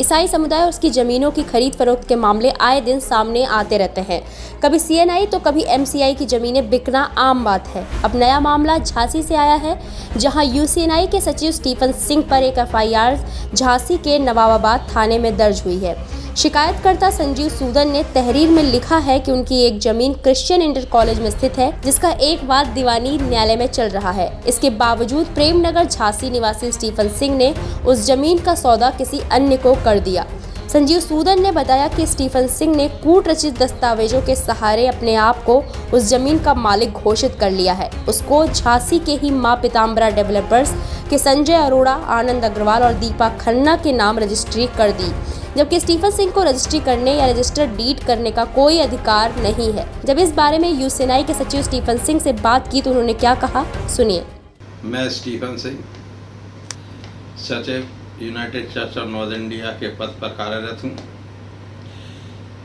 ईसाई समुदाय और उसकी जमीनों की खरीद फरोख्त के मामले आए दिन सामने आते रहते हैं। कभी सीएनआई तो कभी एमसीआई की जमीनें बिकना आम बात है। अब नया मामला झांसी से आया है, जहां यूसीएनआई के सचिव स्टीफन सिंह पर एक एफआईआर झांसी के नवाबाबाद थाने में दर्ज हुई है। शिकायतकर्ता संजीव सूदन ने तहरीर में लिखा है कि उनकी एक जमीन क्रिश्चियन इंटर कॉलेज में स्थित है, जिसका एक वाद दीवानी न्यायालय में चल रहा है। इसके बावजूद प्रेमनगर झांसी निवासी स्टीफन सिंह ने उस जमीन का सौदा किसी अन्य को कर दिया। संजीव सूदन ने बताया कि स्टीफन सिंह ने कूट रचित दस्तावेजों के सहारे अपने आप को उस जमीन का मालिक घोषित कर लिया है। उसको झांसी के ही मां पीताम्बरा डेवलपर्स के संजय अरोड़ा, आनंद अग्रवाल और दीपा खन्ना के नाम रजिस्ट्री कर दी, जबकि स्टीफन सिंह को रजिस्ट्री करने या रजिस्टर डीड करने का कोई अधिकार नहीं है। जब इस बारे में यूसीएनआई के सचिव स्टीफन सिंह से बात की तो उन्होंने क्या कहा, सुनिए। मैं स्टीफन सिंह, सचिव United church of north India के पद पर कार्यरत हूँ।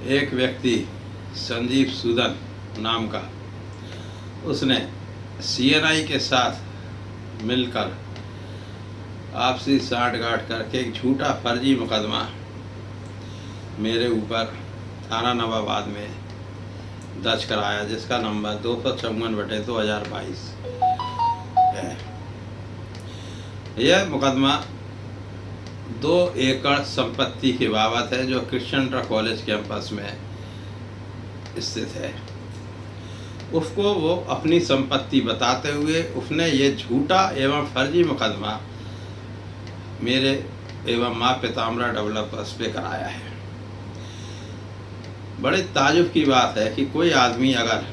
एक व्यक्ति संजीव सूदन नाम का, उसने सीएनआई के साथ मिलकर आपसी साठगांठ करके एक झूठा फर्जी मुकदमा मेरे ऊपर थाना नवाबाद में दर्ज कराया, जिसका नंबर 254/2022 है। यह मुकदमा 2 एकड़ संपत्ति की बाबत है, जो क्रिश्चियन इंटर कॉलेज कैंपस में स्थित है। उसको वो अपनी संपत्ति बताते हुए उसने ये झूठा एवं फर्जी मुकदमा मेरे एवं मां पीताम्बरा डेवलपर्स पे कराया है। बड़े ताजुब की बात है कि कोई आदमी अगर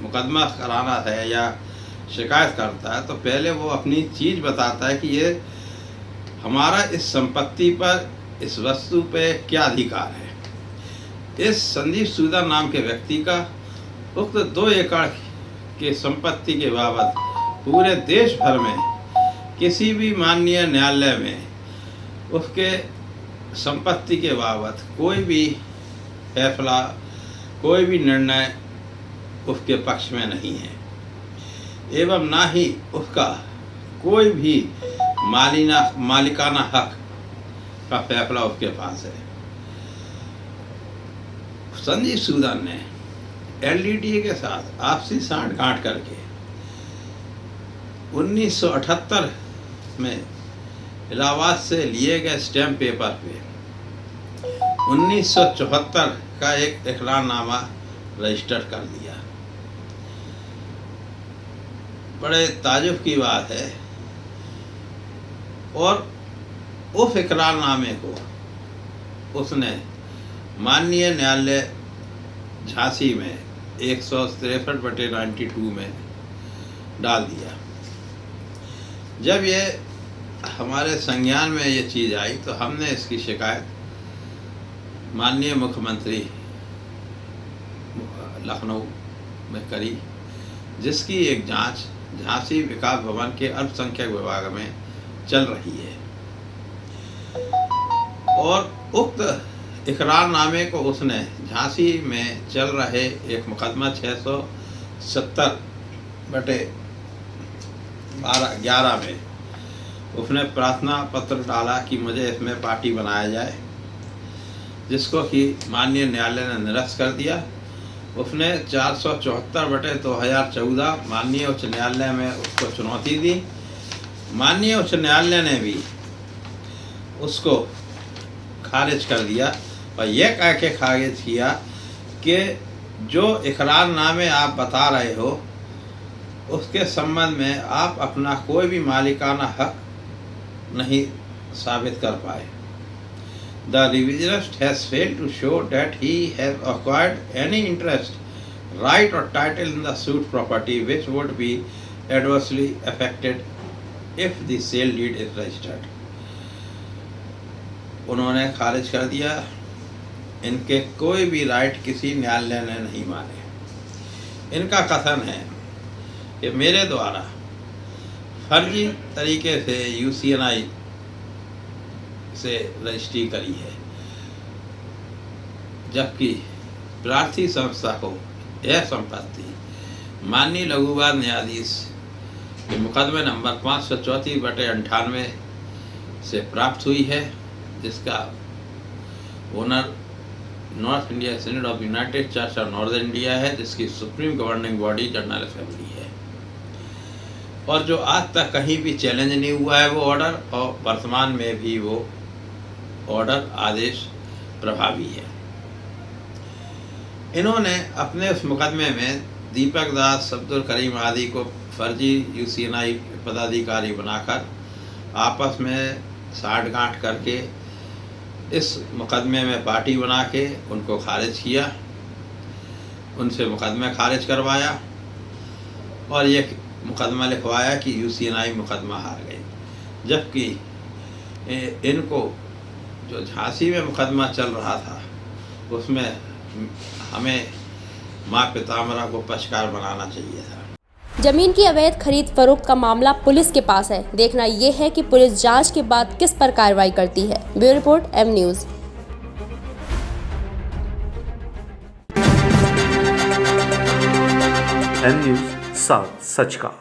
मुकदमा कराना है या शिकायत करता है तो पहले वो अपनी चीज़ बताता है कि ये हमारा इस संपत्ति पर, इस वस्तु पे क्या अधिकार है। इस संजीव सूदन नाम के व्यक्ति का उक्त 2 एकड़ के संपत्ति के बाबत पूरे देश भर में किसी भी माननीय न्यायालय में उसके संपत्ति के बाबत कोई भी फैसला, कोई भी निर्णय उसके पक्ष में नहीं है, एवं ना ही उसका कोई भी मालिकाना हक का फैसला उसके पास है। संजीव सूदन ने एलडीटीए के साथ आपसी साठगांठ करके 1978 में इलाहाबाद से लिए गए स्टैम्प पेपर पे 1974 का एक इकरारनामा रजिस्टर कर दिया। बड़े ताजुब की बात है। और उस इकरारनामे को उसने माननीय न्यायालय झांसी में 163/92 में डाल दिया। जब ये हमारे संज्ञान में ये चीज़ आई तो हमने इसकी शिकायत माननीय मुख्यमंत्री लखनऊ में करी, जिसकी एक जांच झांसी विकास भवन के अल्पसंख्यक विभाग में चल रही है। और उक्त इकरारनामे को उसने झांसी में चल रहे एक मुकदमा 670/11 में उसने प्रार्थना पत्र डाला कि मुझे इसमें पार्टी बनाया जाए, जिसको कि माननीय न्यायालय ने निरस्त कर दिया। उसने 474/2014 माननीय उच्च न्यायालय में उसको चुनौती दी। माननीय उच्च न्यायालय ने भी उसको खारिज कर दिया और यह कह के खारिज किया कि जो इकरारनामे आप बता रहे हो उसके संबंध में आप अपना कोई भी मालिकाना हक नहीं साबित कर पाए। The revisionist has failed to show that he has acquired any interest, right or title in the suit property which would be adversely affected if the sale deed is registered. उन्होंने खारिज कर दिया। इनके कोई भी राइट किसी न्यायालय ने नहीं माने। इनका कथन है कि मेरे द्वारा फर्जी तरीके से यूसीएनआई से रजिस्ट्री करी है, जबकि प्रार्थी संस्था को यह संपत्ति माननीय लघुवाद न्यायाधीश के मुकदमे नंबर 534/98 से प्राप्त हुई है। जिसका owner north India synod of United church of northern India है, जिसकी supreme governing body general assembly है, और जो आज तक कहीं भी चैलेंज नहीं हुआ है वो ऑर्डर, और वर्तमान में भी वो ऑर्डर आदेश प्रभावी है। इन्होंने अपने उस मुकदमे में दीपक दास, अब्दुल करीम आदि को फर्जी यूसीएनआई पदाधिकारी बनाकर आपस में साठगांठ करके इस मुकदमे में पार्टी बना के उनको खारिज किया, उनसे मुकदमे खारिज करवाया और ये मुकदमा लिखवाया कि यूसीएनआई मुकदमा हार गई, जबकि इनको जो झांसी में मुकदमा चल रहा था उसमें हमें माँ पितामरा को पक्षकार बनाना चाहिए था। जमीन की अवैध खरीद फरोख्त का मामला पुलिस के पास है। देखना यह है कि पुलिस जांच के बाद किस पर कार्रवाई करती है। Bureau report, M News. M News, साथ सच का।